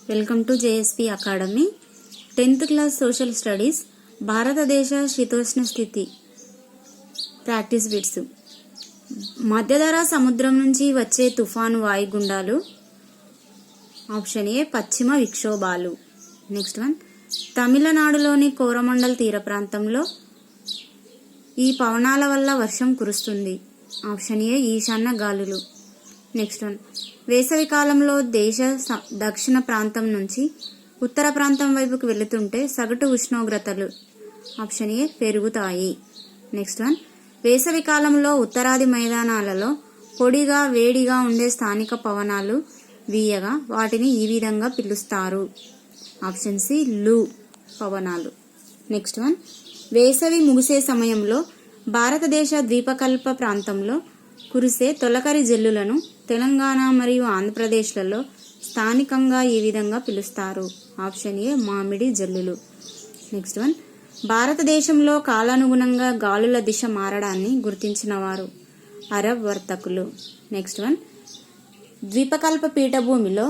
Welcome to JSP academy. 10th class social studies భారతదేశ శీతోష్ణ స్థితి ప్రాక్టీస్ బిట్స్. మధ్యధరా సముద్రం నుంచి వచ్చే తుఫాను వాయుగుండాలు. ఆప్షన్ ఏ పశ్చిమ విక్షోభాలు. నెక్స్ట్ వన్, తమిళనాడులోని కోరమండల్ తీర ప్రాంతంలో ఈ పవనాల వల్ల వర్షం కురుస్తుంది. ఆప్షన్ ఏ ఈశాన్య గాలులు. నెక్స్ట్ వన్, వేసవి కాలంలో దేశ దక్షిణ ప్రాంతం నుంచి ఉత్తర ప్రాంతం వైపుకు వెళుతుంటే సగటు ఉష్ణోగ్రతలు. ఆప్షన్ ఏ పెరుగుతాయి. నెక్స్ట్ వన్, వేసవి కాలంలో ఉత్తరాది మైదానాలలో పొడిగా వేడిగా ఉండే స్థానిక పవనాలు వీయగా వాటిని ఈ విధంగా పిలుస్తారు. ఆప్షన్ సి లూ పవనాలు. నెక్స్ట్ వన్, వేసవి ముగిసే సమయంలో భారతదేశ ద్వీపకల్ప ప్రాంతంలో కురిసే తొలకరి జల్లులను తెలంగాణ మరియు ఆంధ్రప్రదేశ్లలో స్థానికంగా ఈ విధంగా పిలుస్తారు. ఆప్షన్ ఏ మామిడి జల్లులు. నెక్స్ట్ వన్, భారతదేశంలో కాలానుగుణంగా గాలుల దిశ మారడాన్ని గుర్తించిన వారు అరబ్ వర్తకులు. నెక్స్ట్ వన్, ద్వీపకల్ప పీఠభూమిలో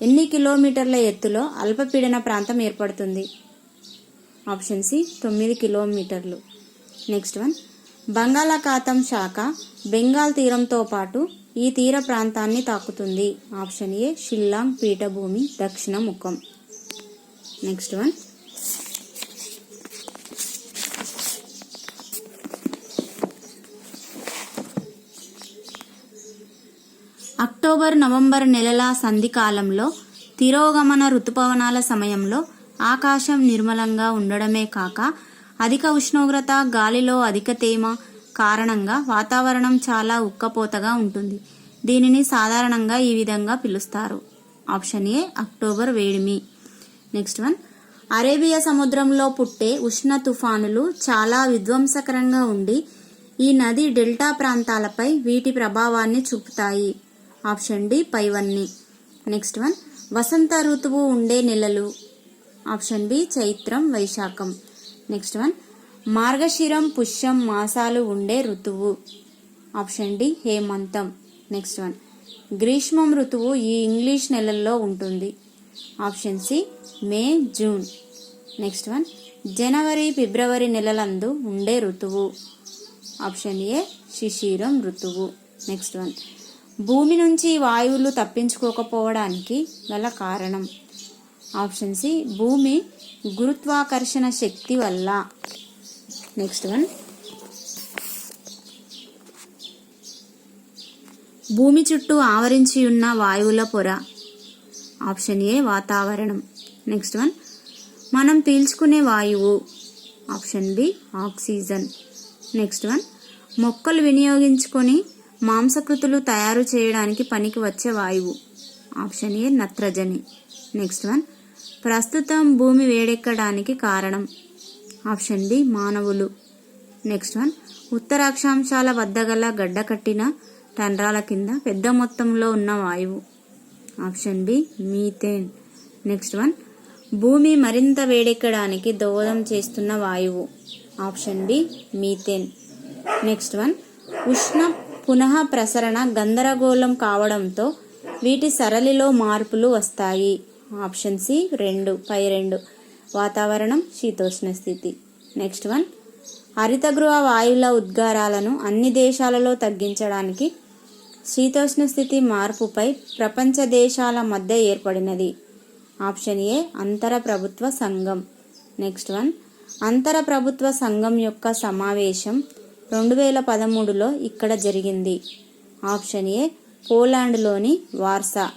ఎన్ని కిలోమీటర్ల ఎత్తులో అల్పపీడన ప్రాంతం ఏర్పడుతుంది? ఆప్షన్ సి 9 కిలోమీటర్లు. నెక్స్ట్ వన్, బంగాళాఖాతం శాఖ బెంగాల్ తీరంతో పాటు ఈ తీర ప్రాంతాన్ని తాకుతుంది. ఆప్షన్ ఏ షిల్లాంగ్ పీఠభూమి దక్షిణ ముఖం. నెక్స్ట్ వన్, అక్టోబర్ నవంబర్ నెలల సంధి కాలంలో తిరోగమన ఋతుపవనాల సమయంలో ఆకాశం నిర్మలంగా ఉండడమే కాక అధిక ఉష్ణోగ్రత, గాలిలో అధిక తేమ కారణంగా వాతావరణం చాలా ఉక్కపోతగా ఉంటుంది. దీనిని సాధారణంగా ఈ విధంగా పిలుస్తారు. ఆప్షన్ ఏ అక్టోబర్ వేడిమి. నెక్స్ట్ వన్, అరేబియా సముద్రంలో పుట్టే ఉష్ణ తుఫానులు చాలా విధ్వంసకరంగా ఉండి ఈ నది డెల్టా ప్రాంతాలపై వీటి ప్రభావాన్ని చూపుతాయి. ఆప్షన్ డి పైవన్నీ. నెక్స్ట్ వన్, వసంత ఋతువు ఉండే నెలలు. ఆప్షన్ బి చైత్రం, వైశాఖం. నెక్స్ట్ వన్, మార్గశిరం, పుష్యం మాసాలు ఉండే ఋతువు. ఆప్షన్ డి హేమంతం. నెక్స్ట్ వన్, గ్రీష్మం ఋతువు ఈ ఇంగ్లీష్ నెలల్లో ఉంటుంది. Option C May, June. Next one, జనవరి, ఫిబ్రవరి నెలలందు ఉండే ఋతువు. ఆప్షన్ ఏ శిశిరం ఋతువు. నెక్స్ట్ వన్, భూమి నుంచి వాయువులు తప్పించుకోకపోవడానికి గల కారణం. ఆప్షన్ సి భూమి గురుత్వాకర్షణ శక్తి వల్ల. నెక్స్ట్ వన్, భూమి చుట్టూ ఆవరించి ఉన్న వాయువుల పొర. ఆప్షన్ ఏ వాతావరణం. నెక్స్ట్ వన్, మనం పీల్చుకునే వాయువు. Option B oxygen. Next one, మొక్కలు వినియోగించుకొని మాంసకృతులు తయారు చేయడానికి పనికి వచ్చే వాయువు. ఆప్షన్ ఏ నత్రజని. నెక్స్ట్ వన్, ప్రస్తుతం భూమి వేడెక్కడానికి కారణం. ఆప్షన్ బి మానవులు. నెక్స్ట్ వన్, ఉత్తర అక్షాంశాల వద్ద గల గడ్డకట్టిన టండ్రాల కింద పెద్ద మొత్తంలో ఉన్న వాయువు. Option B methane. Next one, భూమి మరింత వేడెక్కడానికి దోహదం చేస్తున్న వాయువు. Option B methane. Next one, ఉష్ణ పునః ప్రసరణ గందరగోళం కావడంతో వీటి సరళిలో మార్పులు వస్తాయి. ఆప్షన్ సి 2 పై 2 వాతావరణం, శీతోష్ణ స్థితి. నెక్స్ట్ వన్, హరితగృహ వాయువుల ఉద్గారాలను అన్ని దేశాలలో తగ్గించడానికి శీతోష్ణ స్థితి మార్పుపై ప్రపంచ దేశాల మధ్య ఏర్పడినది. ఆప్షన్ ఏ అంతర ప్రభుత్వ సంఘం. నెక్స్ట్ వన్, అంతర ప్రభుత్వ సంఘం యొక్క సమావేశం 2013లో ఇక్కడ జరిగింది. ఆప్షన్ ఏ పోలాండ్లోని వార్సా.